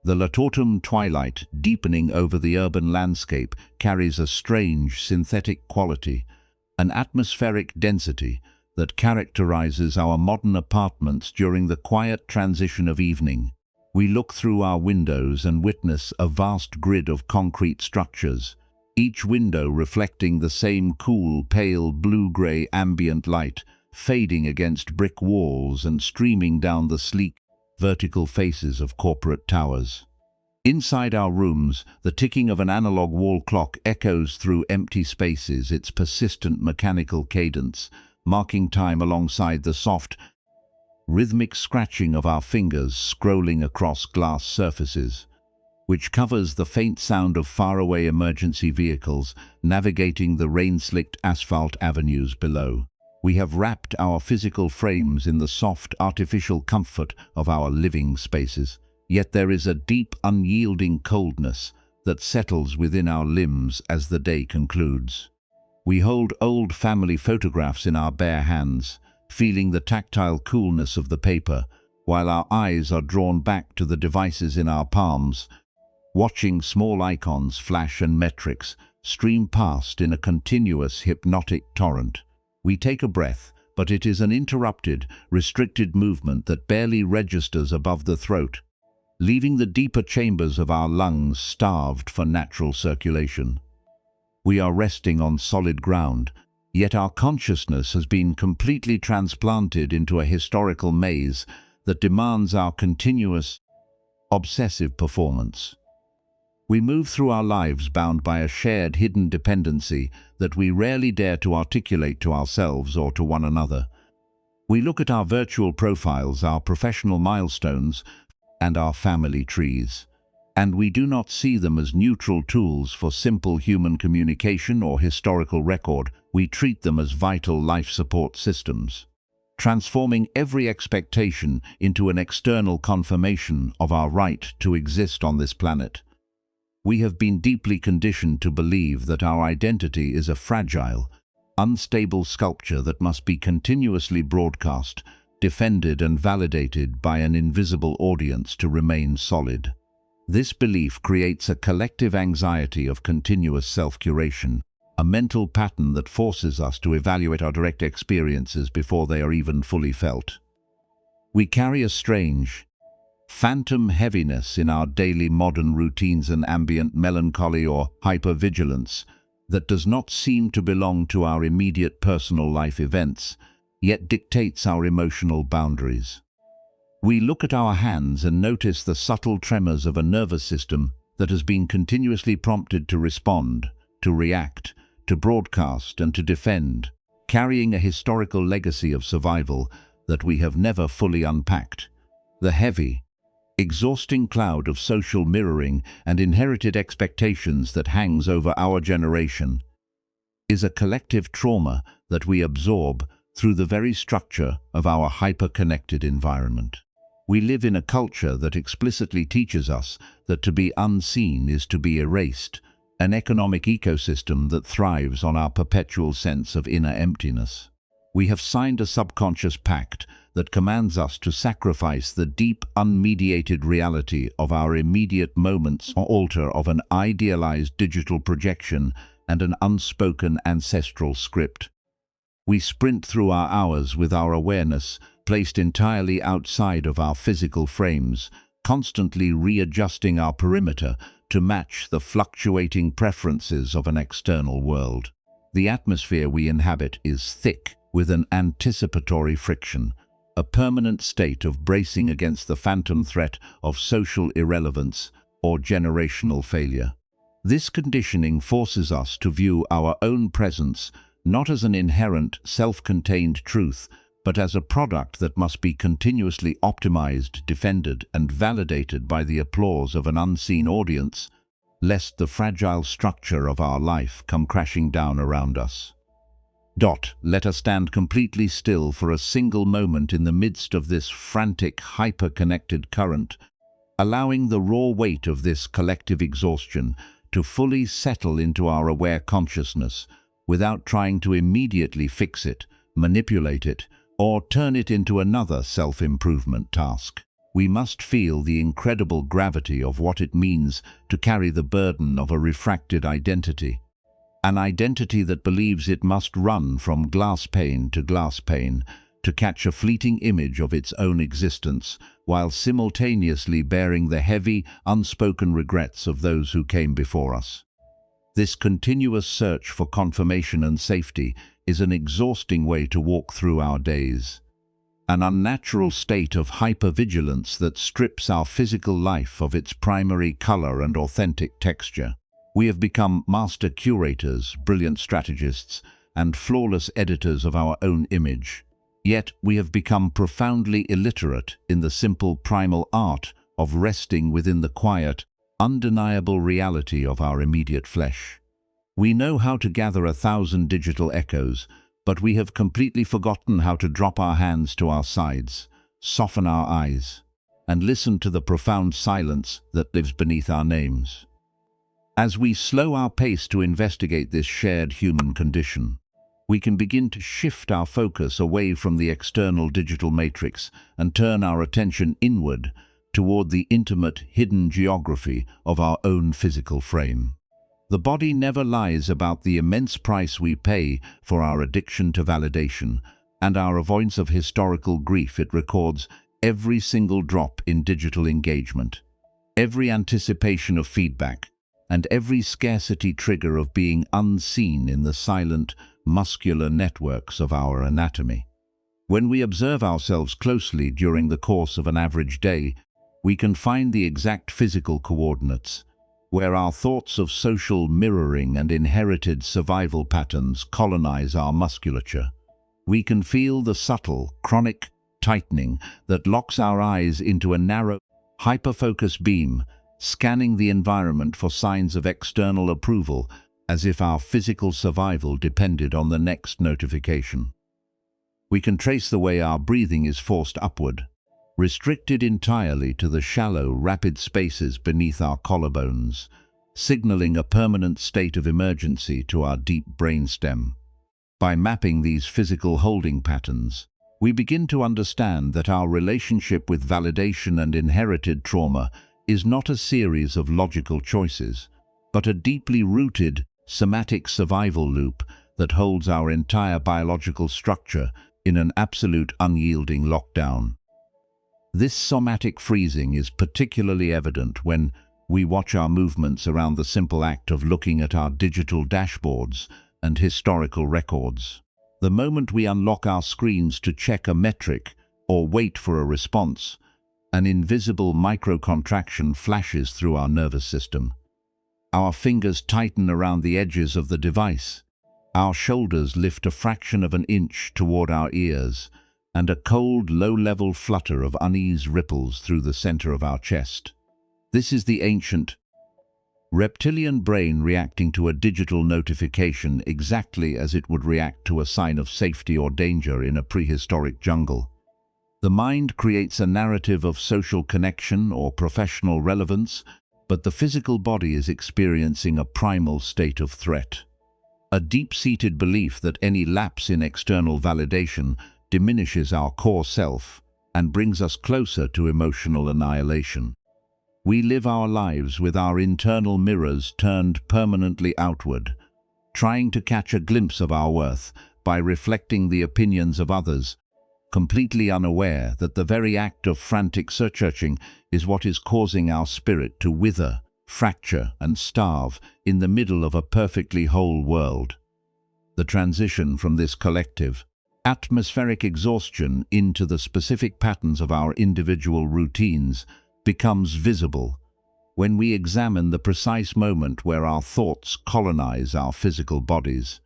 The late autumn twilight, deepening over the urban landscape, carries a strange synthetic quality, an atmospheric density that characterizes our modern apartments during the quiet transition of evening. We look through our windows and witness a vast grid of concrete structures, each window reflecting the same cool, pale blue-gray ambient light, fading against brick walls and streaming down the sleek, vertical faces of corporate towers. Inside our rooms, the ticking of an analog wall clock echoes through empty spaces, its persistent mechanical cadence, marking time alongside the soft, rhythmic scratching of our fingers scrolling across glass surfaces, which covers the faint sound of faraway emergency vehicles navigating the rain-slicked asphalt avenues below. We have wrapped our physical frames in the soft, artificial comfort of our living spaces, yet there is a deep, unyielding coldness that settles within our limbs as the day concludes. We hold old family photographs in our bare hands, feeling the tactile coolness of the paper, while our eyes are drawn back to the devices in our palms, watching small icons flash and metrics stream past in a continuous hypnotic torrent. We take a breath, but it is an interrupted, restricted movement that barely registers above the throat, leaving the deeper chambers of our lungs starved for natural circulation. We are resting on solid ground, yet our consciousness has been completely transplanted into a historical maze that demands our continuous, obsessive performance. We move through our lives bound by a shared hidden dependency that we rarely dare to articulate to ourselves or to one another. We look at our virtual profiles, our professional milestones, and our family trees, and we do not see them as neutral tools for simple human communication or historical record. We treat them as vital life support systems, transforming every expectation into an external confirmation of our right to exist on this planet. We have been deeply conditioned to believe that our identity is a fragile, unstable sculpture that must be continuously broadcast, defended and validated by an invisible audience to remain solid. This belief creates a collective anxiety of continuous self-curation, a mental pattern that forces us to evaluate our direct experiences before they are even fully felt. We carry a strange, phantom heaviness in our daily modern routines, and ambient melancholy or hypervigilance that does not seem to belong to our immediate personal life events, yet dictates our emotional boundaries. We look at our hands and notice the subtle tremors of a nervous system that has been continuously prompted to respond, to react, to broadcast and to defend, carrying a historical legacy of survival that we have never fully unpacked. The heavy, exhausting cloud of social mirroring and inherited expectations that hangs over our generation is a collective trauma that we absorb through the very structure of our hyper-connected environment. We live in a culture that explicitly teaches us that to be unseen is to be erased, an economic ecosystem that thrives on our perpetual sense of inner emptiness. We have signed a subconscious pact that commands us to sacrifice the deep, unmediated reality of our immediate moments on the altar of an idealized digital projection and an unspoken ancestral script. We sprint through our hours with our awareness placed entirely outside of our physical frames, constantly readjusting our perimeter to match the fluctuating preferences of an external world. The atmosphere we inhabit is thick with an anticipatory friction, a permanent state of bracing against the phantom threat of social irrelevance or generational failure. This conditioning forces us to view our own presence not as an inherent, self-contained truth, but as a product that must be continuously optimized, defended, and validated by the applause of an unseen audience, lest the fragile structure of our life come crashing down around us. Let us stand completely still for a single moment in the midst of this frantic, hyper-connected current, allowing the raw weight of this collective exhaustion to fully settle into our aware consciousness without trying to immediately fix it, manipulate it, or turn it into another self-improvement task. we must feel the incredible gravity of what it means to carry the burden of a refracted identity. An identity that believes it must run from glass pane to glass pane to catch a fleeting image of its own existence, while simultaneously bearing the heavy, unspoken regrets of those who came before us. This continuous search for confirmation and safety is an exhausting way to walk through our days. An unnatural state of hypervigilance that strips our physical life of its primary color and authentic texture. We have become master curators, brilliant strategists, and flawless editors of our own image. Yet we have become profoundly illiterate in the simple primal art of resting within the quiet, undeniable reality of our immediate flesh. We know how to gather 1,000 digital echoes, but we have completely forgotten how to drop our hands to our sides, soften our eyes, and listen to the profound silence that lives beneath our names. As we slow our pace to investigate this shared human condition, we can begin to shift our focus away from the external digital matrix and turn our attention inward toward the intimate, hidden geography of our own physical frame. The body never lies about the immense price we pay for our addiction to validation and our avoidance of historical grief. It records every single drop in digital engagement, every anticipation of feedback, and every scarcity trigger of being unseen in the silent, muscular networks of our anatomy. When we observe ourselves closely during the course of an average day, we can find the exact physical coordinates, where our thoughts of social mirroring and inherited survival patterns colonize our musculature. We can feel the subtle, chronic tightening that locks our eyes into a narrow, hyper-focus beam, scanning the environment for signs of external approval, as if our physical survival depended on the next notification. We can trace the way our breathing is forced upward, restricted entirely to the shallow, rapid spaces beneath our collarbones, signaling a permanent state of emergency to our deep brainstem. By mapping these physical holding patterns, we begin to understand that our relationship with validation and inherited trauma is not a series of logical choices, but a deeply rooted, somatic survival loop that holds our entire biological structure in an absolute unyielding lockdown. This somatic freezing is particularly evident when we watch our movements around the simple act of looking at our digital dashboards and historical records. The moment we unlock our screens to check a metric or wait for a response, an invisible microcontraction flashes through our nervous system. Our fingers tighten around the edges of the device. Our shoulders lift a fraction of an inch toward our ears, and a cold, low-level flutter of unease ripples through the center of our chest. This is the ancient reptilian brain reacting to a digital notification exactly as it would react to a sign of safety or danger in a prehistoric jungle. The mind creates a narrative of social connection or professional relevance, but the physical body is experiencing a primal state of threat. A deep-seated belief that any lapse in external validation diminishes our core self and brings us closer to emotional annihilation. We live our lives with our internal mirrors turned permanently outward, trying to catch a glimpse of our worth by reflecting the opinions of others, completely unaware that the very act of frantic searching is what is causing our spirit to wither, fracture, and starve in the middle of a perfectly whole world. The transition from this collective, atmospheric exhaustion into the specific patterns of our individual routines becomes visible when we examine the precise moment where our thoughts colonize our physical bodies,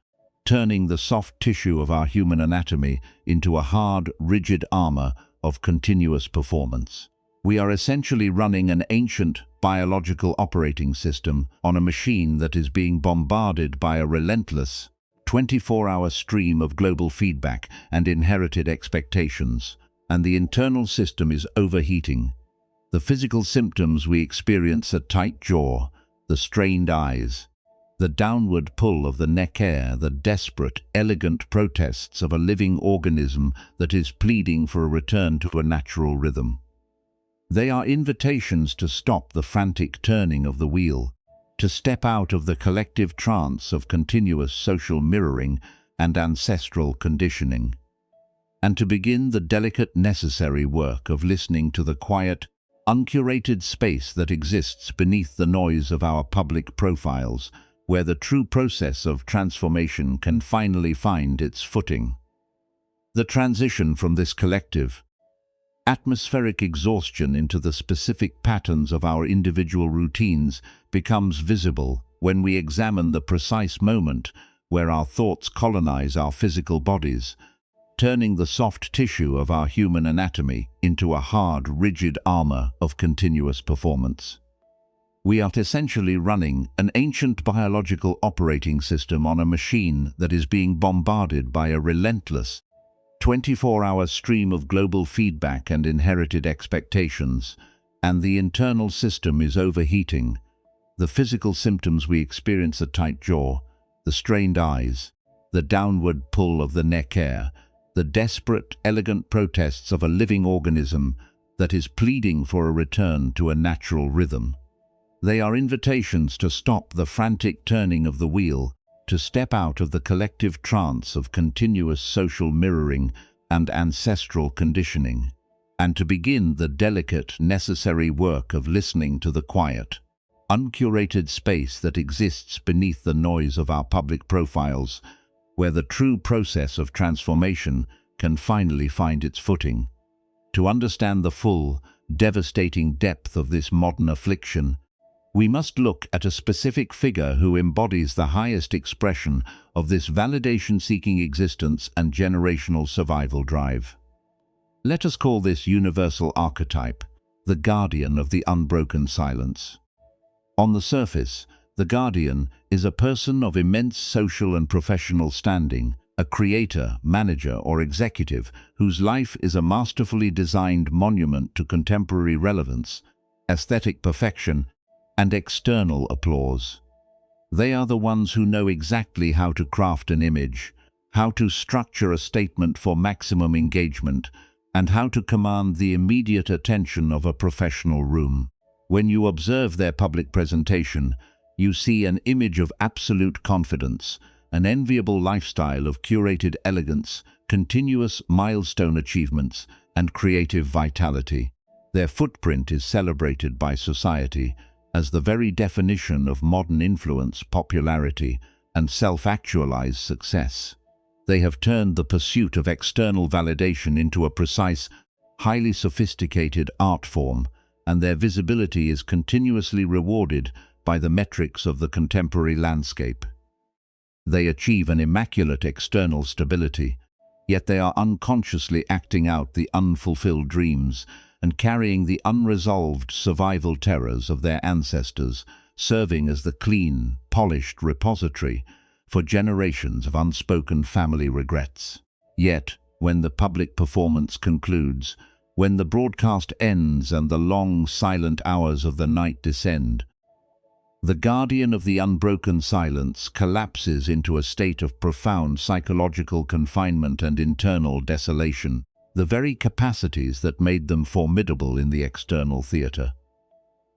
turning the soft tissue of our human anatomy into a hard, rigid armor of continuous performance. We are essentially running an ancient biological operating system on a machine that is being bombarded by a relentless 24-hour stream of global feedback and inherited expectations, and the internal system is overheating. The physical symptoms we experience are tight jaw, the strained eyes, the downward pull of the neck hair, the desperate, elegant protests of a living organism that is pleading for a return to a natural rhythm. They are invitations to stop the frantic turning of the wheel, to step out of the collective trance of continuous social mirroring and ancestral conditioning, and to begin the delicate, necessary work of listening to the quiet, uncurated space that exists beneath the noise of our public profiles, where the true process of transformation can finally find its footing. The transition from this collective, atmospheric exhaustion into the specific patterns of our individual routines becomes visible when we examine the precise moment where our thoughts colonize our physical bodies, turning the soft tissue of our human anatomy into a hard, rigid armor of continuous performance. We are essentially running an ancient biological operating system on a machine that is being bombarded by a relentless, 24-hour stream of global feedback and inherited expectations, and the internal system is overheating. The physical symptoms we experience: a tight jaw, the strained eyes, the downward pull of the neck hair, the desperate, elegant protests of a living organism that is pleading for a return to a natural rhythm. They are invitations to stop the frantic turning of the wheel, to step out of the collective trance of continuous social mirroring and ancestral conditioning, and to begin the delicate, necessary work of listening to the quiet, uncurated space that exists beneath the noise of our public profiles, where the true process of transformation can finally find its footing. To understand the full, devastating depth of this modern affliction, we must look at a specific figure who embodies the highest expression of this validation-seeking existence and generational survival drive. Let us call this universal archetype the guardian of the unbroken silence. On the surface, the guardian is a person of immense social and professional standing, a creator, manager, or executive whose life is a masterfully designed monument to contemporary relevance, aesthetic perfection, and external applause. They are the ones who know exactly how to craft an image, how to structure a statement for maximum engagement, and how to command the immediate attention of a professional room. When you observe their public presentation, you see an image of absolute confidence, an enviable lifestyle of curated elegance, continuous milestone achievements, and creative vitality. Their footprint is celebrated by society as the very definition of modern influence, popularity, and self-actualized success. They have turned the pursuit of external validation into a precise, highly sophisticated art form, and their visibility is continuously rewarded by the metrics of the contemporary landscape. They achieve an immaculate external stability, yet they are unconsciously acting out the unfulfilled dreams and carrying the unresolved survival terrors of their ancestors, serving as the clean, polished repository for generations of unspoken family regrets. Yet, when the public performance concludes, when the broadcast ends and the long, silent hours of the night descend, the guardian of the unbroken silence collapses into a state of profound psychological confinement and internal desolation, the very capacities that made them formidable in the external theater.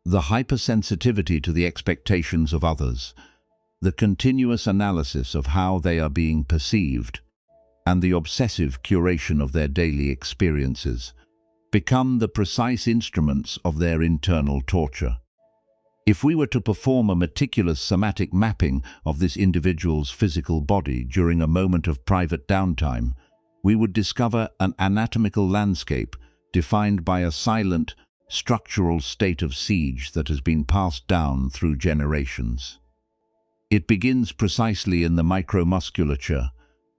The hypersensitivity to the expectations of others, the continuous analysis of how they are being perceived, and the obsessive curation of their daily experiences become the precise instruments of their internal torture. If we were to perform a meticulous somatic mapping of this individual's physical body during a moment of private downtime, we would discover an anatomical landscape defined by a silent, structural state of siege that has been passed down through generations. It begins precisely in the micromusculature,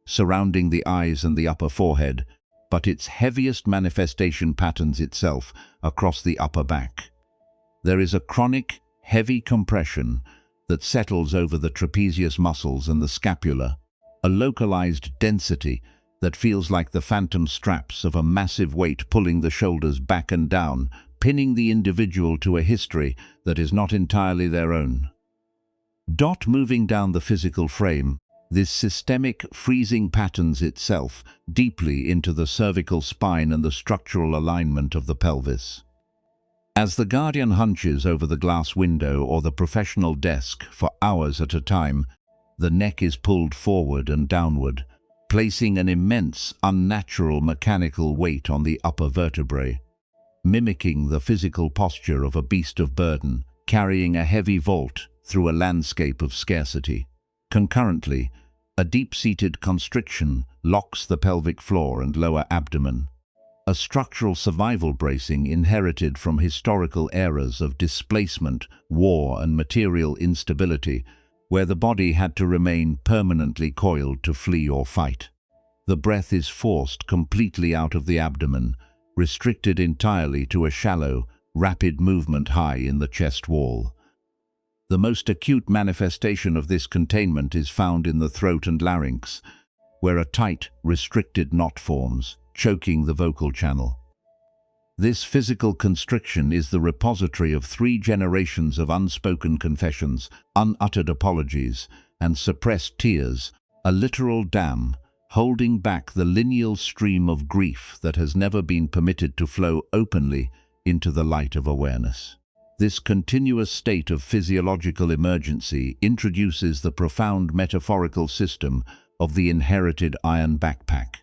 surrounding the eyes and the upper forehead, but its heaviest manifestation patterns itself across the upper back. There is a chronic, heavy compression that settles over the trapezius muscles and the scapula, a localized density that feels like the phantom straps of a massive weight pulling the shoulders back and down, pinning the individual to a history that is not entirely their own. Moving down the physical frame, this systemic freezing patterns itself deeply into the cervical spine and the structural alignment of the pelvis. As the guardian hunches over the glass window or the professional desk for hours at a time, the neck is pulled forward and downward, placing an immense, unnatural mechanical weight on the upper vertebrae, mimicking the physical posture of a beast of burden, carrying a heavy vault through a landscape of scarcity. Concurrently, a deep-seated constriction locks the pelvic floor and lower abdomen, a structural survival bracing inherited from historical eras of displacement, war, and material instability, where the body had to remain permanently coiled to flee or fight. The breath is forced completely out of the abdomen, restricted entirely to a shallow, rapid movement high in the chest wall. The most acute manifestation of this containment is found in the throat and larynx, where a tight, restricted knot forms, choking the vocal channel. This physical constriction is the repository of 3 generations of unspoken confessions, unuttered apologies, and suppressed tears, a literal dam, holding back the lineal stream of grief that has never been permitted to flow openly into the light of awareness. This continuous state of physiological emergency introduces the profound metaphorical system of the inherited iron backpack.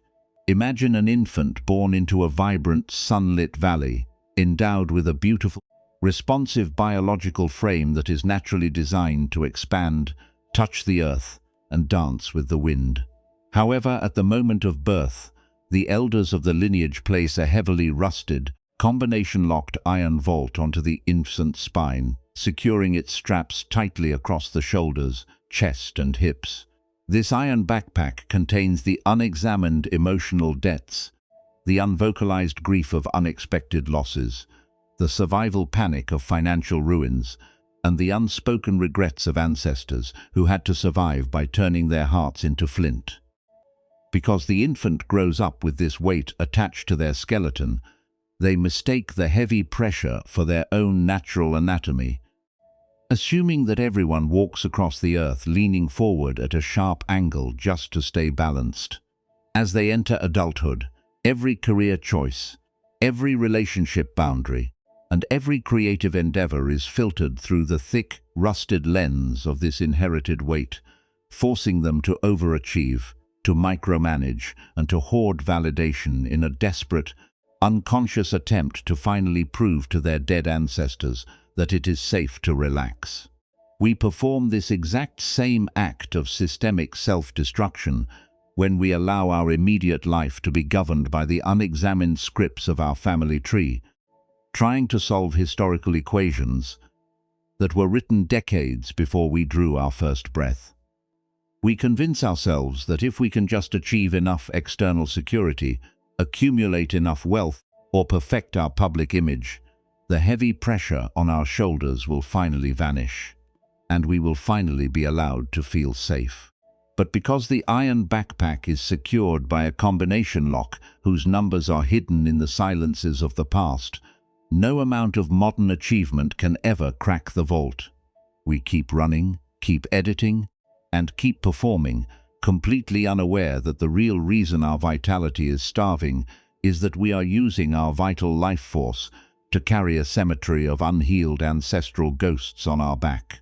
Imagine an infant born into a vibrant, sunlit valley, endowed with a beautiful, responsive biological frame that is naturally designed to expand, touch the earth, and dance with the wind. However, at the moment of birth, the elders of the lineage place a heavily rusted, combination-locked iron vault onto the infant's spine, securing its straps tightly across the shoulders, chest, and hips. This iron backpack contains the unexamined emotional debts, the unvocalized grief of unexpected losses, the survival panic of financial ruins, and the unspoken regrets of ancestors who had to survive by turning their hearts into flint. Because the infant grows up with this weight attached to their skeleton, they mistake the heavy pressure for their own natural anatomy, assuming that everyone walks across the earth leaning forward at a sharp angle just to stay balanced. As they enter adulthood, every career choice, every relationship boundary, and every creative endeavor is filtered through the thick, rusted lens of this inherited weight, forcing them to overachieve, to micromanage, and to hoard validation in a desperate, unconscious attempt to finally prove to their dead ancestors that it is safe to relax. We perform this exact same act of systemic self-destruction when we allow our immediate life to be governed by the unexamined scripts of our family tree, trying to solve historical equations that were written decades before we drew our first breath. We convince ourselves that if we can just achieve enough external security, accumulate enough wealth, or perfect our public image, the heavy pressure on our shoulders will finally vanish, and we will finally be allowed to feel safe. But because the iron backpack is secured by a combination lock whose numbers are hidden in the silences of the past, no amount of modern achievement can ever crack the vault. We keep running, keep editing, and keep performing, completely unaware that the real reason our vitality is starving is that we are using our vital life force to carry a cemetery of unhealed ancestral ghosts on our back.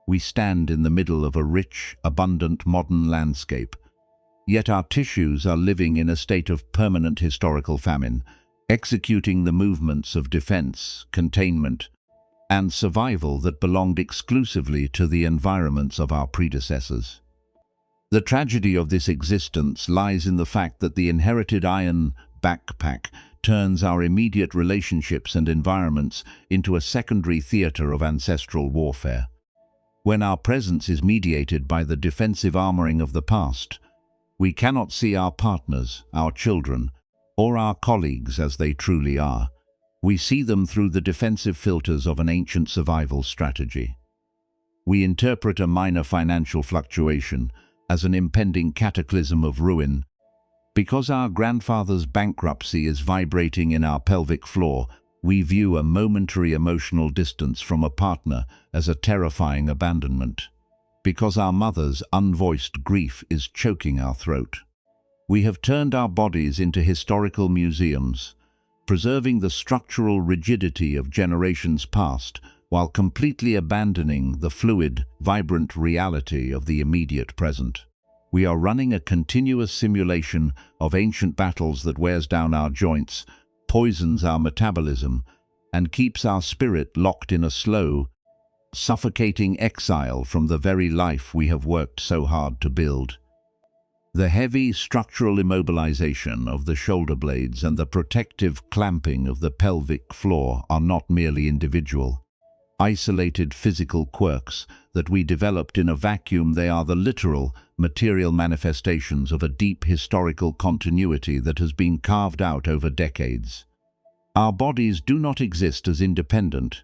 We stand in the middle of a rich, abundant modern landscape, yet our tissues are living in a state of permanent historical famine, executing the movements of defense, containment, and survival that belonged exclusively to the environments of our predecessors. The tragedy of this existence lies in the fact that the inherited iron backpack turns our immediate relationships and environments into a secondary theater of ancestral warfare. When our presence is mediated by the defensive armoring of the past, we cannot see our partners, our children, or our colleagues as they truly are. We see them through the defensive filters of an ancient survival strategy. We interpret a minor financial fluctuation as an impending cataclysm of ruin. Because our grandfather's bankruptcy is vibrating in our pelvic floor, we view a momentary emotional distance from a partner as a terrifying abandonment. Because our mother's unvoiced grief is choking our throat, we have turned our bodies into historical museums, preserving the structural rigidity of generations past while completely abandoning the fluid, vibrant reality of the immediate present. We are running a continuous simulation of ancient battles that wears down our joints, poisons our metabolism, and keeps our spirit locked in a slow, suffocating exile from the very life we have worked so hard to build. The heavy structural immobilization of the shoulder blades and the protective clamping of the pelvic floor are not merely individual, isolated physical quirks that we developed in a vacuum. They are the literal, material manifestations of a deep historical continuity that has been carved out over decades. Our bodies do not exist as independent,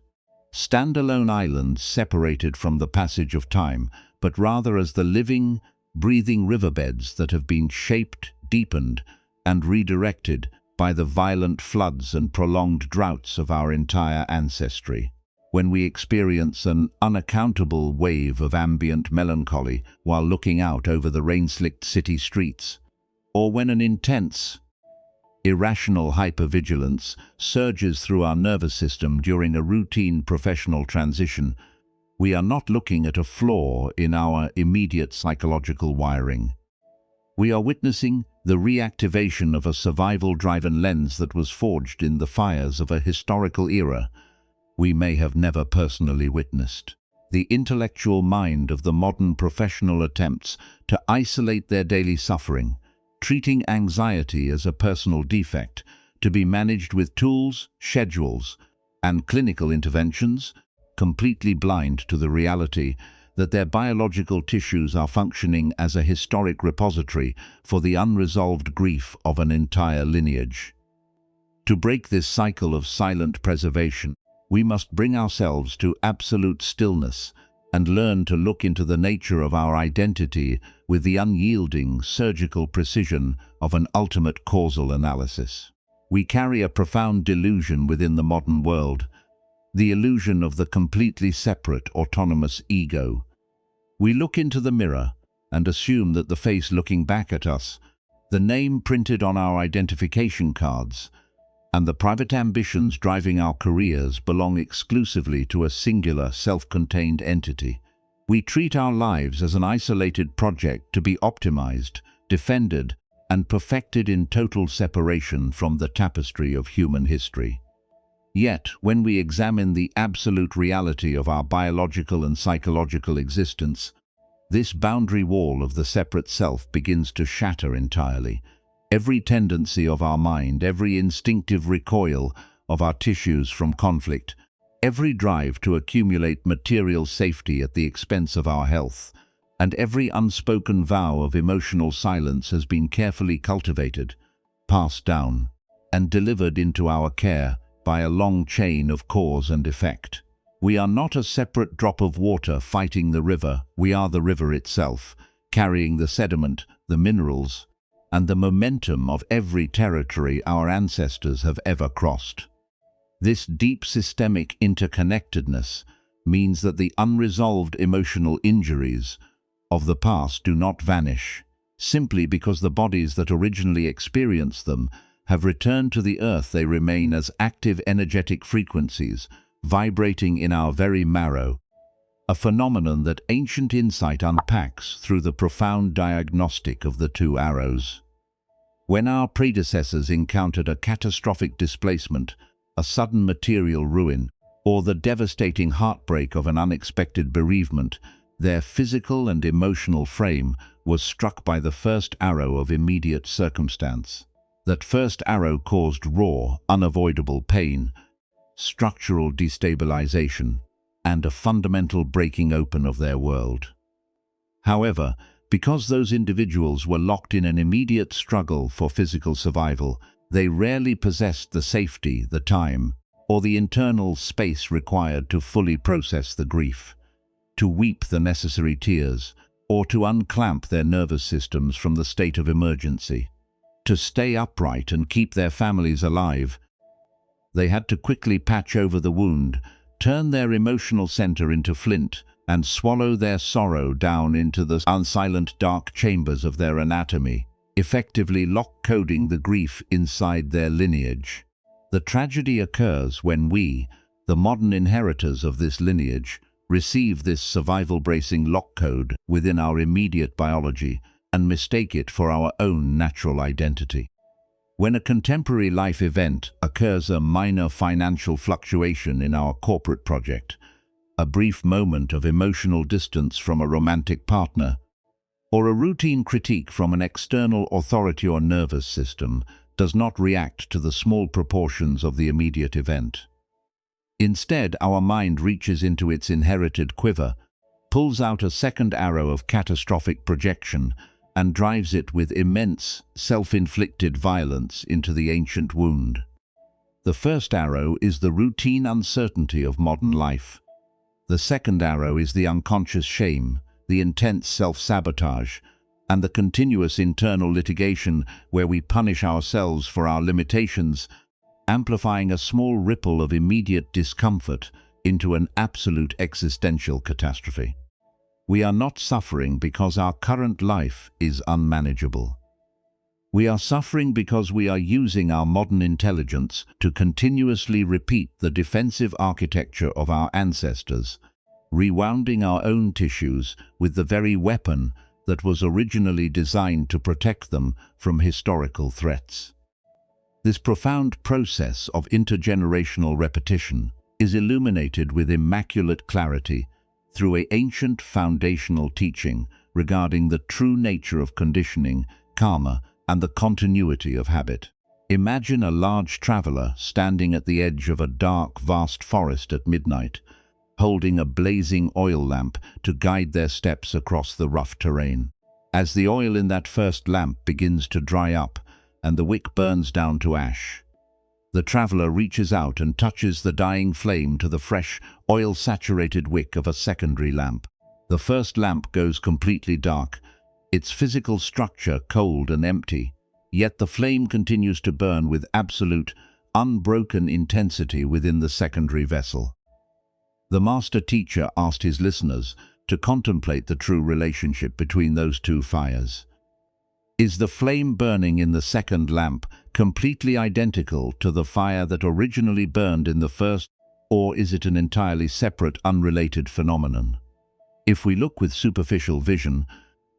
standalone islands separated from the passage of time, but rather as the living, breathing riverbeds that have been shaped, deepened, and redirected by the violent floods and prolonged droughts of our entire ancestry. When we experience an unaccountable wave of ambient melancholy while looking out over the rain-slicked city streets, or when an intense, irrational hypervigilance surges through our nervous system during a routine professional transition, we are not looking at a flaw in our immediate psychological wiring. We are witnessing the reactivation of a survival-driven lens that was forged in the fires of a historical era we may have never personally witnessed. The intellectual mind of the modern professional attempts to isolate their daily suffering, treating anxiety as a personal defect to be managed with tools, schedules, and clinical interventions, completely blind to the reality that their biological tissues are functioning as a historic repository for the unresolved grief of an entire lineage. To break this cycle of silent preservation, we must bring ourselves to absolute stillness and learn to look into the nature of our identity with the unyielding, surgical precision of an ultimate causal analysis. We carry a profound delusion within the modern world, the illusion of the completely separate, autonomous ego. We look into the mirror and assume that the face looking back at us, the name printed on our identification cards, and the private ambitions driving our careers belong exclusively to a singular, self-contained entity. We treat our lives as an isolated project to be optimized, defended, and perfected in total separation from the tapestry of human history. Yet, when we examine the absolute reality of our biological and psychological existence, this boundary wall of the separate self begins to shatter entirely. Every tendency of our mind, every instinctive recoil of our tissues from conflict, every drive to accumulate material safety at the expense of our health, and every unspoken vow of emotional silence has been carefully cultivated, passed down, and delivered into our care by a long chain of cause and effect. We are not a separate drop of water fighting the river, we are the river itself, carrying the sediment, the minerals, and the momentum of every territory our ancestors have ever crossed. This deep systemic interconnectedness means that the unresolved emotional injuries of the past do not vanish, simply because the bodies that originally experienced them have returned to the earth. They remain as active energetic frequencies, vibrating in our very marrow, a phenomenon that ancient insight unpacks through the profound diagnostic of the two arrows. When our predecessors encountered a catastrophic displacement, a sudden material ruin, or the devastating heartbreak of an unexpected bereavement, their physical and emotional frame was struck by the first arrow of immediate circumstance. That first arrow caused raw, unavoidable pain, structural destabilization, and a fundamental breaking open of their world. However, because those individuals were locked in an immediate struggle for physical survival, they rarely possessed the safety, the time, or the internal space required to fully process the grief, to weep the necessary tears, or to unclamp their nervous systems from the state of emergency. To stay upright and keep their families alive, they had to quickly patch over the wound, turn their emotional center into flint, and swallow their sorrow down into the unsilent dark chambers of their anatomy, effectively lock-coding the grief inside their lineage. The tragedy occurs when we, the modern inheritors of this lineage, receive this survival-bracing lock code within our immediate biology and mistake it for our own natural identity. When a contemporary life event occurs, a minor financial fluctuation in our corporate project, a brief moment of emotional distance from a romantic partner, or a routine critique from an external authority or nervous system does not react to the small proportions of the immediate event. Instead, our mind reaches into its inherited quiver, pulls out a second arrow of catastrophic projection, and drives it with immense, self-inflicted violence into the ancient wound. The first arrow is the routine uncertainty of modern life. The second arrow is the unconscious shame, the intense self-sabotage, and the continuous internal litigation where we punish ourselves for our limitations, amplifying a small ripple of immediate discomfort into an absolute existential catastrophe. We are not suffering because our current life is unmanageable. We are suffering because we are using our modern intelligence to continuously repeat the defensive architecture of our ancestors, rewounding our own tissues with the very weapon that was originally designed to protect them from historical threats. This profound process of intergenerational repetition is illuminated with immaculate clarity through an ancient foundational teaching regarding the true nature of conditioning, karma, and the continuity of habit. Imagine a large traveler standing at the edge of a dark, vast forest at midnight, holding a blazing oil lamp to guide their steps across the rough terrain. As the oil in that first lamp begins to dry up and the wick burns down to ash, the traveler reaches out and touches the dying flame to the fresh, oil-saturated wick of a secondary lamp. The first lamp goes completely dark, its physical structure cold and empty, yet the flame continues to burn with absolute, unbroken intensity within the secondary vessel. The master teacher asked his listeners to contemplate the true relationship between those two fires. Is the flame burning in the second lamp completely identical to the fire that originally burned in the first, or is it an entirely separate, unrelated phenomenon? If we look with superficial vision,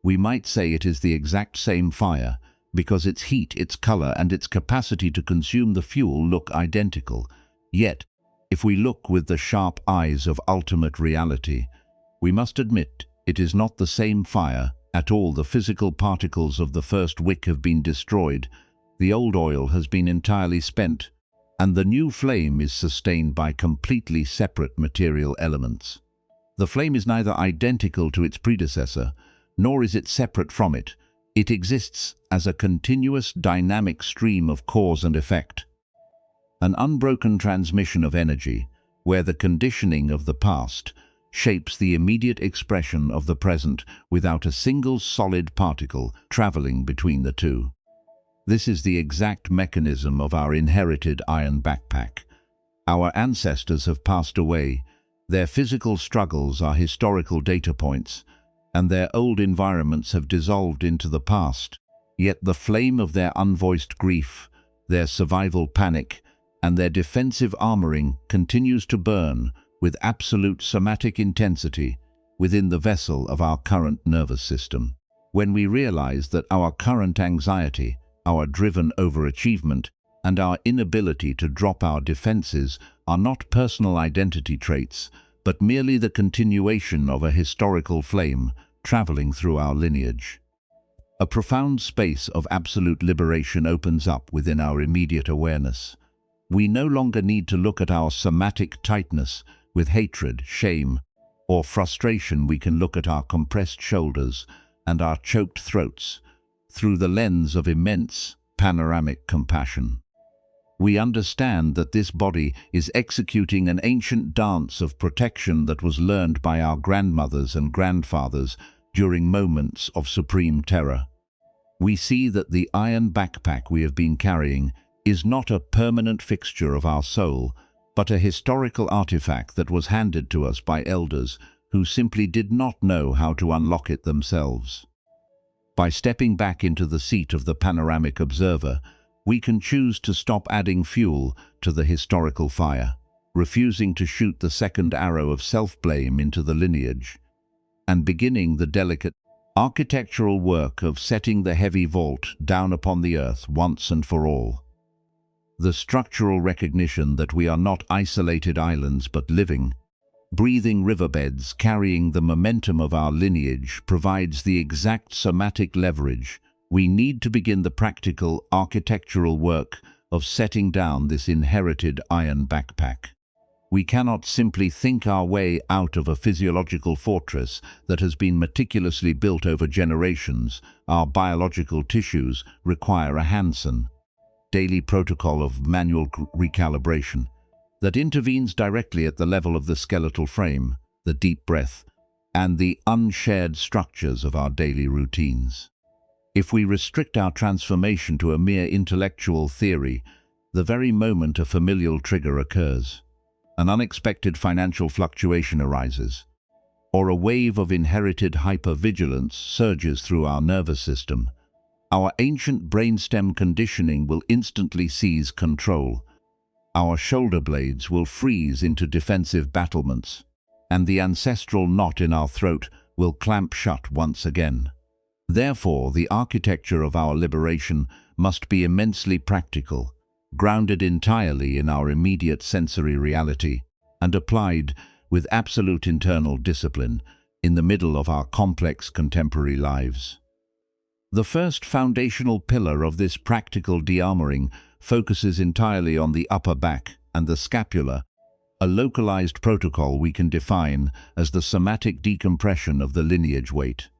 we might say it is the exact same fire, because its heat, its color, and its capacity to consume the fuel look identical. Yet, if we look with the sharp eyes of ultimate reality, we must admit it is not the same fire at all. The physical particles of the first wick have been destroyed, the old oil has been entirely spent, and the new flame is sustained by completely separate material elements. The flame is neither identical to its predecessor, nor is it separate from it. It exists as a continuous dynamic stream of cause and effect. An unbroken transmission of energy, where the conditioning of the past shapes the immediate expression of the present without a single solid particle traveling between the two. This is the exact mechanism of our inherited iron backpack. Our ancestors have passed away, their physical struggles are historical data points, and their old environments have dissolved into the past, yet the flame of their unvoiced grief, their survival panic, and their defensive armoring continues to burn with absolute somatic intensity within the vessel of our current nervous system. When we realize that our current anxiety, our driven overachievement, and our inability to drop our defenses are not personal identity traits, but merely the continuation of a historical flame traveling through our lineage. A profound space of absolute liberation opens up within our immediate awareness. We no longer need to look at our somatic tightness with hatred, shame, or frustration. We can look at our compressed shoulders and our choked throats through the lens of immense, panoramic compassion. We understand that this body is executing an ancient dance of protection that was learned by our grandmothers and grandfathers during moments of supreme terror. We see that the iron backpack we have been carrying is not a permanent fixture of our soul, but a historical artifact that was handed to us by elders who simply did not know how to unlock it themselves. By stepping back into the seat of the panoramic observer, We can choose to stop adding fuel to the historical fire, refusing to shoot the second arrow of self-blame into the lineage, and beginning the delicate architectural work of setting the heavy vault down upon the earth once and for all. The structural recognition that we are not isolated islands but living, breathing riverbeds carrying the momentum of our lineage provides the exact somatic leverage we need to begin the practical architectural work of setting down this inherited iron backpack. We cannot simply think our way out of a physiological fortress that has been meticulously built over generations. Our biological tissues require a Hansen daily protocol of manual recalibration that intervenes directly at the level of the skeletal frame, the deep breath, and the unshared structures of our daily routines. If we restrict our transformation to a mere intellectual theory, the very moment a familial trigger occurs, an unexpected financial fluctuation arises, or a wave of inherited hypervigilance surges through our nervous system, our ancient brainstem conditioning will instantly seize control. Our shoulder blades will freeze into defensive battlements, and the ancestral knot in our throat will clamp shut once again. Therefore, the architecture of our liberation must be immensely practical, grounded entirely in our immediate sensory reality, and applied with absolute internal discipline in the middle of our complex contemporary lives. The first foundational pillar of this practical de-armoring focuses entirely on the upper back and the scapula, a localized protocol we can define as the somatic decompression of the lineage weight.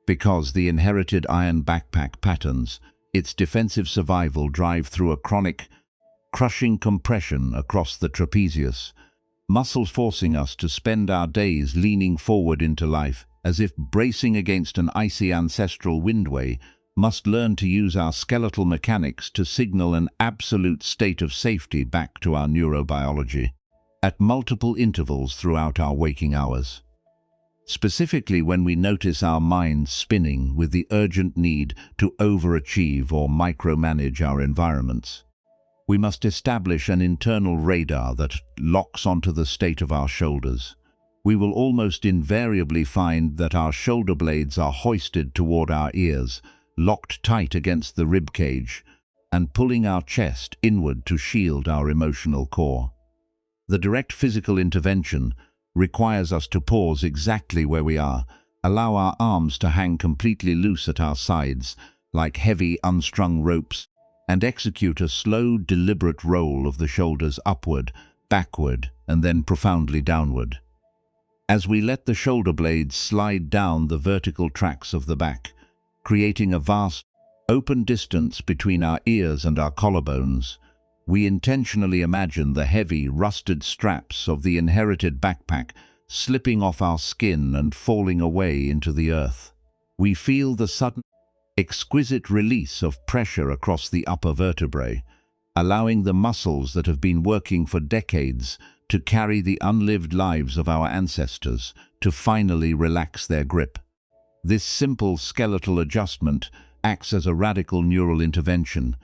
Because the inherited iron backpack patterns, its defensive survival drive through a chronic, crushing compression across the trapezius, muscles forcing us to spend our days leaning forward into life, as if bracing against an icy ancestral windway, must learn to use our skeletal mechanics to signal an absolute state of safety back to our neurobiology, at multiple intervals throughout our waking hours. Specifically when we notice our minds spinning with the urgent need to overachieve or micromanage our environments, we must establish an internal radar that locks onto the state of our shoulders. We will almost invariably find that our shoulder blades are hoisted toward our ears, locked tight against the rib cage, and pulling our chest inward to shield our emotional core. The direct physical intervention requires us to pause exactly where we are, allow our arms to hang completely loose at our sides, like heavy, unstrung ropes, and execute a slow, deliberate roll of the shoulders upward, backward, and then profoundly downward. As we let the shoulder blades slide down the vertical tracks of the back, creating a vast, open distance between our ears and our collarbones, we intentionally imagine the heavy, rusted straps of the inherited backpack slipping off our skin and falling away into the earth. We feel the sudden, exquisite release of pressure across the upper vertebrae, allowing the muscles that have been working for decades to carry the unlived lives of our ancestors to finally relax their grip. This simple skeletal adjustment acts as a radical neural intervention.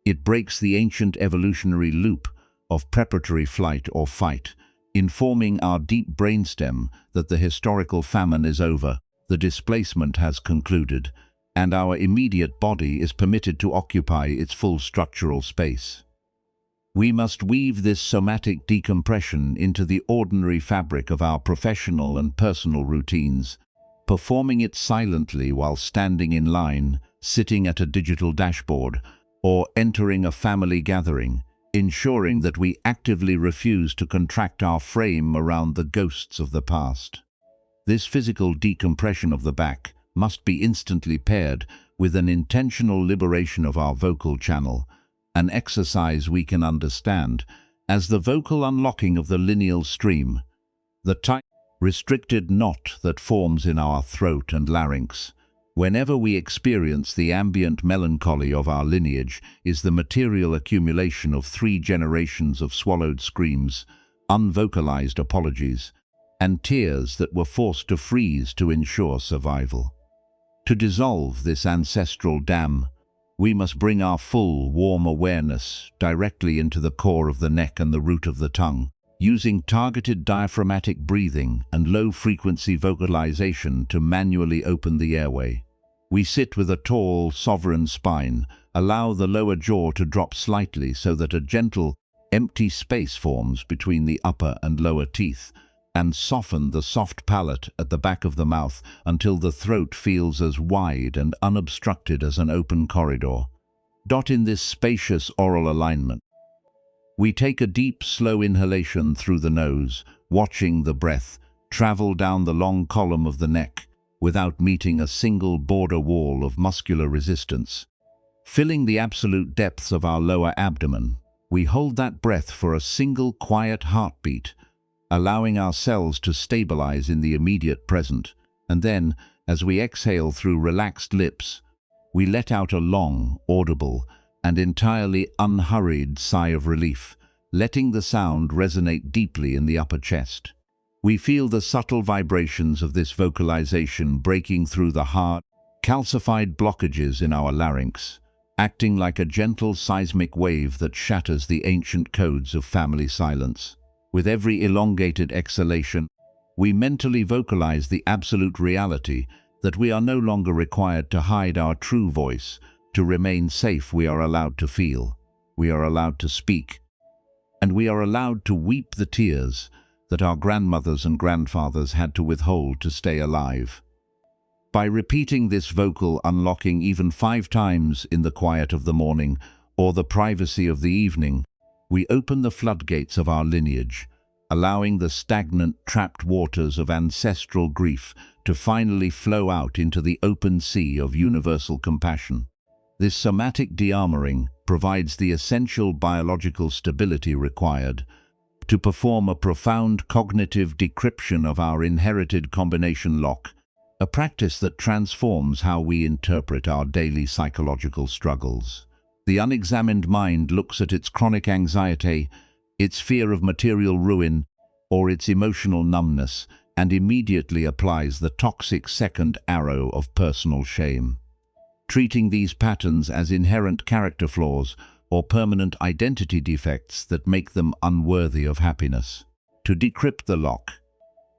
It breaks the ancient evolutionary loop of preparatory flight or fight, informing our deep brainstem that the historical famine is over, the displacement has concluded, and our immediate body is permitted to occupy its full structural space. We must weave this somatic decompression into the ordinary fabric of our professional and personal routines, performing it silently while standing in line, sitting at a digital dashboard, or entering a family gathering, ensuring that we actively refuse to contract our frame around the ghosts of the past. This physical decompression of the back must be instantly paired with an intentional liberation of our vocal channel, an exercise we can understand as the vocal unlocking of the lineal stream, the tight, restricted knot that forms in our throat and larynx. Whenever we experience the ambient melancholy of our lineage is the material accumulation of 3 generations of swallowed screams, unvocalized apologies, and tears that were forced to freeze to ensure survival. To dissolve this ancestral dam, We must bring our full, warm awareness directly into the core of the neck and the root of the tongue, using targeted diaphragmatic breathing and low-frequency vocalization to manually open the airway. We sit with a tall, sovereign spine, allow the lower jaw to drop slightly so that a gentle, empty space forms between the upper and lower teeth, and soften the soft palate at the back of the mouth until the throat feels as wide and unobstructed as an open corridor. In this spacious oral alignment, we take a deep, slow inhalation through the nose, watching the breath travel down the long column of the neck without meeting a single border wall of muscular resistance. Filling the absolute depths of our lower abdomen, we hold that breath for a single quiet heartbeat, allowing ourselves to stabilize in the immediate present, and then, as we exhale through relaxed lips, we let out a long, audible, and entirely unhurried sigh of relief, letting the sound resonate deeply in the upper chest. We feel the subtle vibrations of this vocalization breaking through the hard, calcified blockages in our larynx, acting like a gentle seismic wave that shatters the ancient codes of family silence. With every elongated exhalation, we mentally vocalize the absolute reality that we are no longer required to hide our true voice. To remain safe, we are allowed to feel, we are allowed to speak, and we are allowed to weep the tears that our grandmothers and grandfathers had to withhold to stay alive. By repeating this vocal unlocking even 5 times in the quiet of the morning or the privacy of the evening, we open the floodgates of our lineage, allowing the stagnant, trapped waters of ancestral grief to finally flow out into the open sea of universal compassion. This somatic de-armoring provides the essential biological stability required to perform a profound cognitive decryption of our inherited combination lock, a practice that transforms how we interpret our daily psychological struggles. The unexamined mind looks at its chronic anxiety, its fear of material ruin, or its emotional numbness, and immediately applies the toxic second arrow of personal shame. Treating these patterns as inherent character flaws or permanent identity defects that make them unworthy of happiness. To decrypt the lock,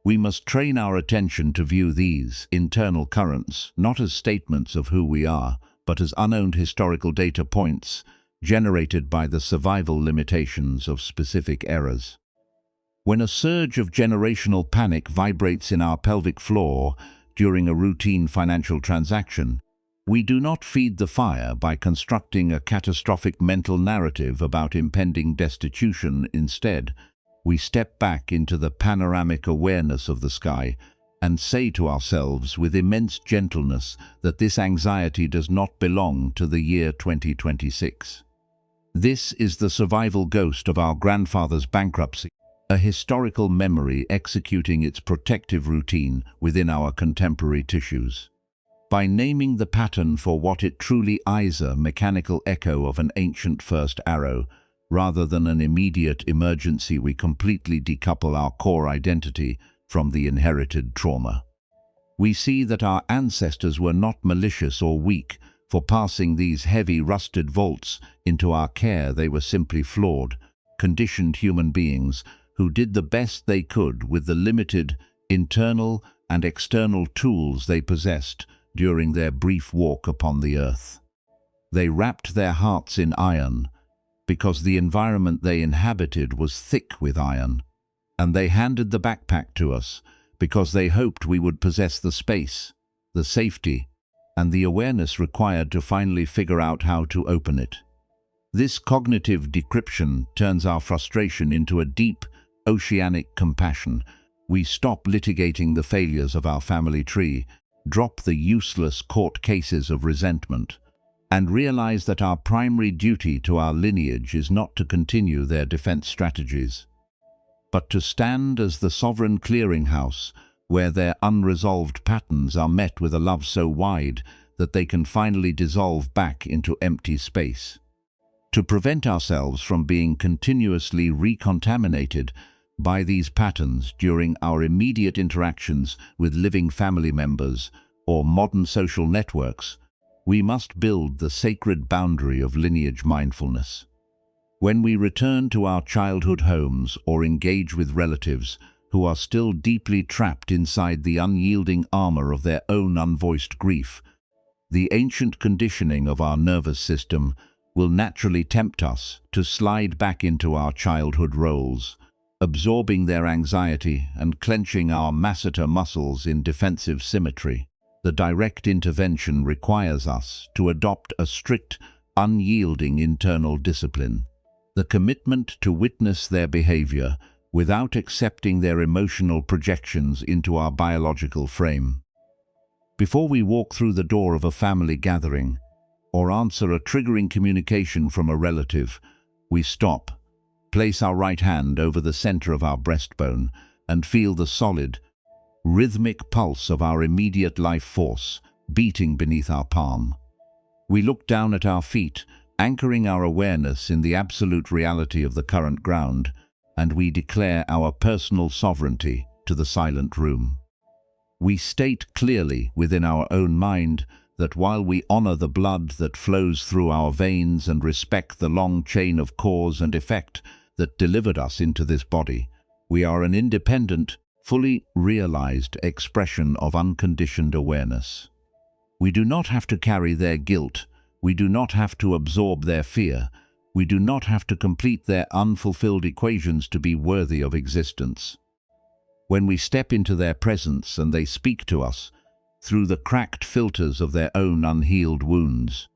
we must train our attention to view these internal currents not as statements of who we are, but as unowned historical data points generated by the survival limitations of specific eras. When a surge of generational panic vibrates in our pelvic floor during a routine financial transaction, we do not feed the fire by constructing a catastrophic mental narrative about impending destitution. Instead, we step back into the panoramic awareness of the sky and say to ourselves with immense gentleness that this anxiety does not belong to the year 2026. This is the survival ghost of our grandfather's bankruptcy, a historical memory executing its protective routine within our contemporary tissues. By naming the pattern for what it truly is, a mechanical echo of an ancient first arrow, rather than an immediate emergency, we completely decouple our core identity from the inherited trauma. We see that our ancestors were not malicious or weak for passing these heavy, rusted vaults into our care. They were simply flawed, conditioned human beings who did the best they could with the limited internal and external tools they possessed during their brief walk upon the earth. They wrapped their hearts in iron because the environment they inhabited was thick with iron, and they handed the backpack to us because they hoped we would possess the space, the safety, and the awareness required to finally figure out how to open it. This cognitive decryption turns our frustration into a deep, oceanic compassion. We stop litigating the failures of our family tree, drop the useless court cases of resentment, and realize that our primary duty to our lineage is not to continue their defense strategies, but to stand as the sovereign clearinghouse where their unresolved patterns are met with a love so wide that they can finally dissolve back into empty space. To prevent ourselves from being continuously recontaminated by these patterns during our immediate interactions with living family members or modern social networks, we must build the sacred boundary of lineage mindfulness. When we return to our childhood homes or engage with relatives who are still deeply trapped inside the unyielding armor of their own unvoiced grief, the ancient conditioning of our nervous system will naturally tempt us to slide back into our childhood roles, absorbing their anxiety and clenching our masseter muscles in defensive symmetry. The direct intervention requires us to adopt a strict, unyielding internal discipline. The commitment to witness their behavior without accepting their emotional projections into our biological frame. Before we walk through the door of a family gathering or answer a triggering communication from a relative, we stop, place our right hand over the center of our breastbone, and feel the solid, rhythmic pulse of our immediate life force beating beneath our palm. We look down at our feet, anchoring our awareness in the absolute reality of the current ground, and we declare our personal sovereignty to the silent room. We state clearly within our own mind that while we honor the blood that flows through our veins and respect the long chain of cause and effect that delivered us into this body, we are an independent, fully realized expression of unconditioned awareness. We do not have to carry their guilt. We do not have to absorb their fear. We do not have to complete their unfulfilled equations to be worthy of existence. When we step into their presence and they speak to us through the cracked filters of their own unhealed wounds,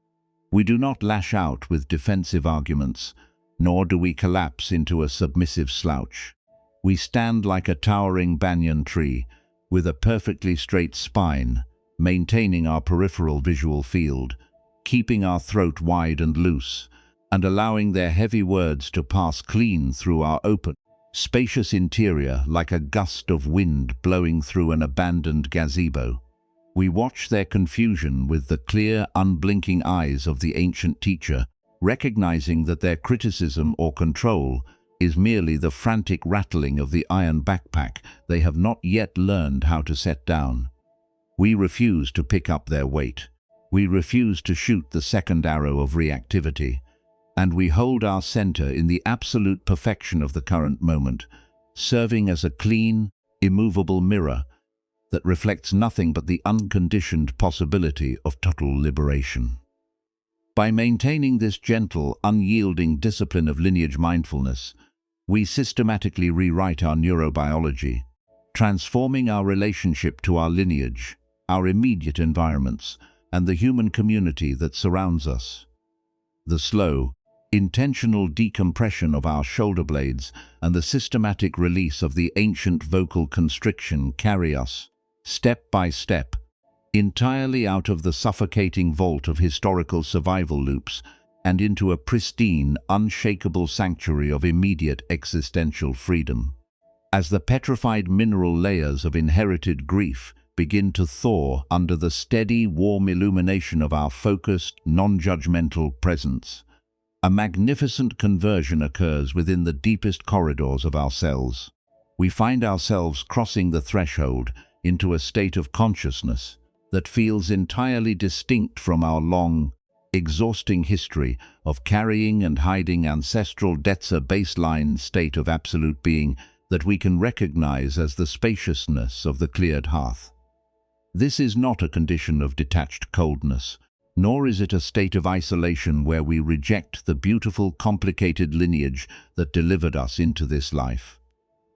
we do not lash out with defensive arguments, nor do we collapse into a submissive slouch. We stand like a towering banyan tree with a perfectly straight spine, maintaining our peripheral visual field, keeping our throat wide and loose, and allowing their heavy words to pass clean through our open, spacious interior like a gust of wind blowing through an abandoned gazebo. We watch their confusion with the clear, unblinking eyes of the ancient teacher, recognizing that their criticism or control is merely the frantic rattling of the iron backpack they have not yet learned how to set down. We refuse to pick up their weight. We refuse to shoot the second arrow of reactivity, and we hold our center in the absolute perfection of the current moment, serving as a clean, immovable mirror that reflects nothing but the unconditioned possibility of total liberation. By maintaining this gentle, unyielding discipline of lineage mindfulness, we systematically rewrite our neurobiology, transforming our relationship to our lineage, our immediate environments, and the human community that surrounds us. The slow, intentional decompression of our shoulder blades and the systematic release of the ancient vocal constriction carry us, step by step, entirely out of the suffocating vault of historical survival loops and into a pristine, unshakable sanctuary of immediate existential freedom. As the petrified mineral layers of inherited grief begin to thaw under the steady, warm illumination of our focused, non-judgmental presence, a magnificent conversion occurs within the deepest corridors of our cells. We find ourselves crossing the threshold into a state of consciousness that feels entirely distinct from our long, exhausting history of carrying and hiding ancestral debts, a baseline state of absolute being that we can recognize as the spaciousness of the cleared hearth. This is not a condition of detached coldness, nor is it a state of isolation where we reject the beautiful, complicated lineage that delivered us into this life.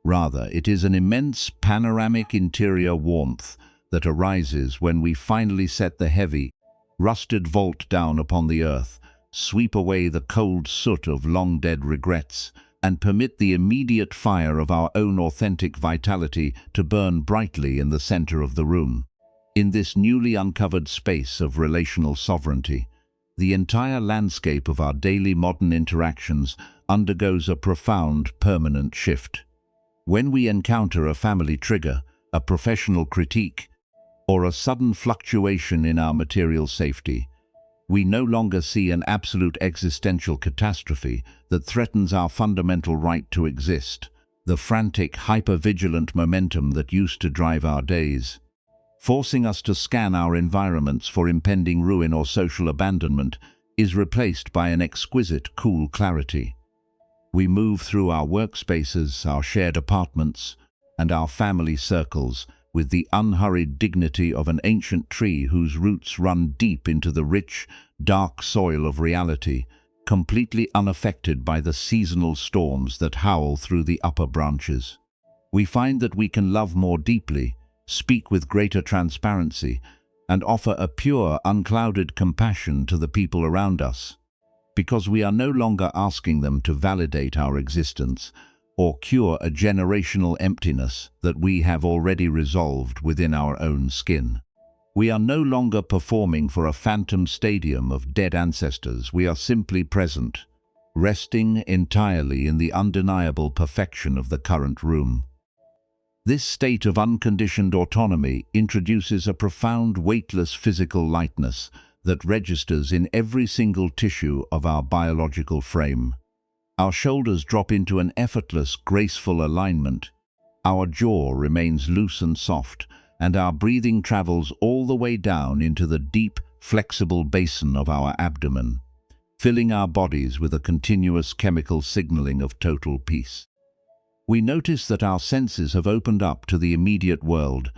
Rather, it is an immense, panoramic interior warmth that arises when we finally set the heavy, rusted vault down upon the earth, sweep away the cold soot of long-dead regrets, and permit the immediate fire of our own authentic vitality to burn brightly in the center of the room. In this newly uncovered space of relational sovereignty, the entire landscape of our daily modern interactions undergoes a profound, permanent shift. When we encounter a family trigger, a professional critique, or a sudden fluctuation in our material safety, we no longer see an absolute existential catastrophe that threatens our fundamental right to exist, the frantic, hyper-vigilant momentum that used to drive our days. forcing us to scan our environments for impending ruin or social abandonment, is replaced by an exquisite, cool clarity. We move through our workspaces, our shared apartments, and our family circles with the unhurried dignity of an ancient tree whose roots run deep into the rich, dark soil of reality, completely unaffected by the seasonal storms that howl through the upper branches. We find that we can love more deeply, speak with greater transparency, and offer a pure, unclouded compassion to the people around us, because we are no longer asking them to validate our existence or cure a generational emptiness that we have already resolved within our own skin. We are no longer performing for a phantom stadium of dead ancestors. We are simply present, resting entirely in the undeniable perfection of the current room. This state of unconditioned autonomy introduces a profound, weightless physical lightness that registers in every single tissue of our biological frame. Our shoulders drop into an effortless, graceful alignment. Our jaw remains loose and soft, and our breathing travels all the way down into the deep, flexible basin of our abdomen, filling our bodies with a continuous chemical signaling of total peace. We notice that our senses have opened up to the immediate world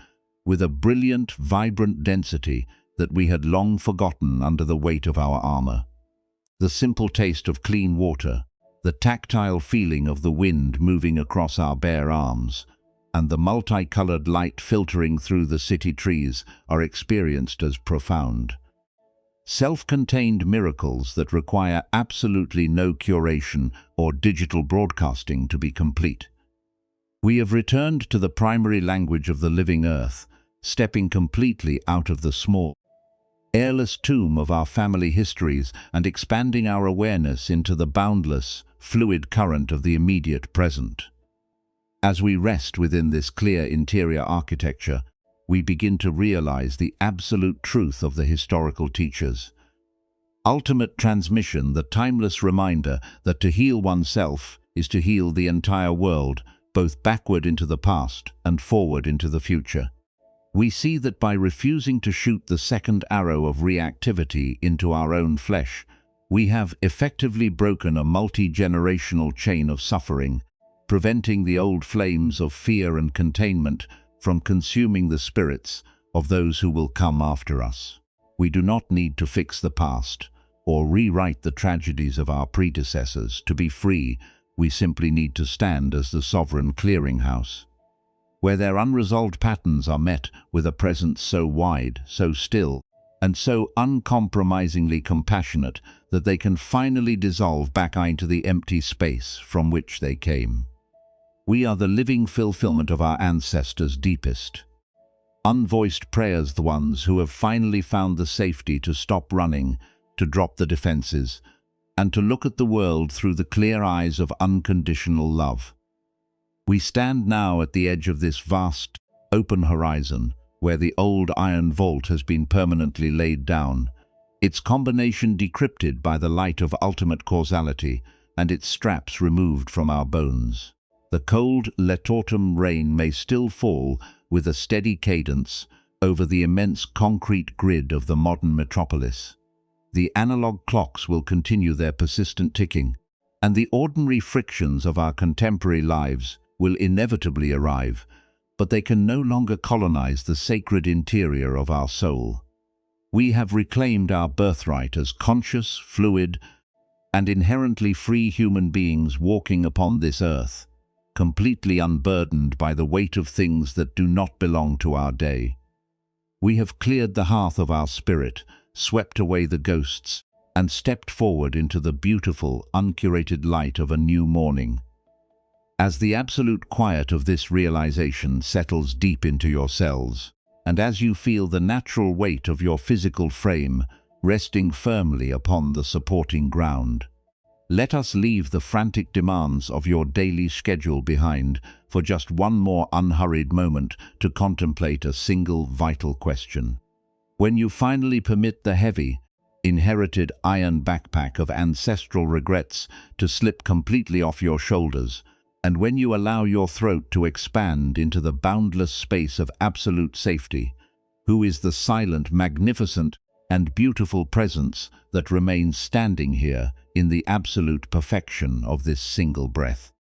with a brilliant, vibrant density that we had long forgotten under the weight of our armor. The simple taste of clean water, the tactile feeling of the wind moving across our bare arms, and the multicolored light filtering through the city trees are experienced as profound, self-contained miracles that require absolutely no curation or digital broadcasting to be complete. We have returned to the primary language of the living earth, stepping completely out of the small, airless tomb of our family histories and expanding our awareness into the boundless, fluid current of the immediate present. As we rest within this clear interior architecture, we begin to realize the absolute truth of the historical teachers. Ultimate transmission, the timeless reminder that to heal oneself is to heal the entire world, both backward into the past and forward into the future. We see that by refusing to shoot the second arrow of reactivity into our own flesh, we have effectively broken a multi-generational chain of suffering, preventing the old flames of fear and containment from consuming the spirits of those who will come after us. We do not need to fix the past or rewrite the tragedies of our predecessors. To be free, we simply need to stand as the sovereign clearinghouse, where their unresolved patterns are met with a presence so wide, so still, and so uncompromisingly compassionate that they can finally dissolve back into the empty space from which they came. We are the living fulfillment of our ancestors' deepest, unvoiced prayers, the ones who have finally found the safety to stop running, to drop the defenses, and to look at the world through the clear eyes of unconditional love. We stand now at the edge of this vast, open horizon, where the old iron vault has been permanently laid down, its combination decrypted by the light of ultimate causality, and its straps removed from our bones. The cold autumn rain may still fall with a steady cadence over the immense concrete grid of the modern metropolis. The analog clocks will continue their persistent ticking, and the ordinary frictions of our contemporary lives will inevitably arrive, but they can no longer colonize the sacred interior of our soul. We have reclaimed our birthright as conscious, fluid, and inherently free human beings walking upon this earth, completely unburdened by the weight of things that do not belong to our day. We have cleared the hearth of our spirit, swept away the ghosts, and stepped forward into the beautiful, uncurated light of a new morning. As the absolute quiet of this realization settles deep into your cells, and as you feel the natural weight of your physical frame resting firmly upon the supporting ground, let us leave the frantic demands of your daily schedule behind for just one more unhurried moment to contemplate a single vital question. When you finally permit the heavy, inherited iron backpack of ancestral regrets to slip completely off your shoulders, and when you allow your throat to expand into the boundless space of absolute safety, who is the silent, magnificent, and beautiful presence that remains standing here in the absolute perfection of this single breath.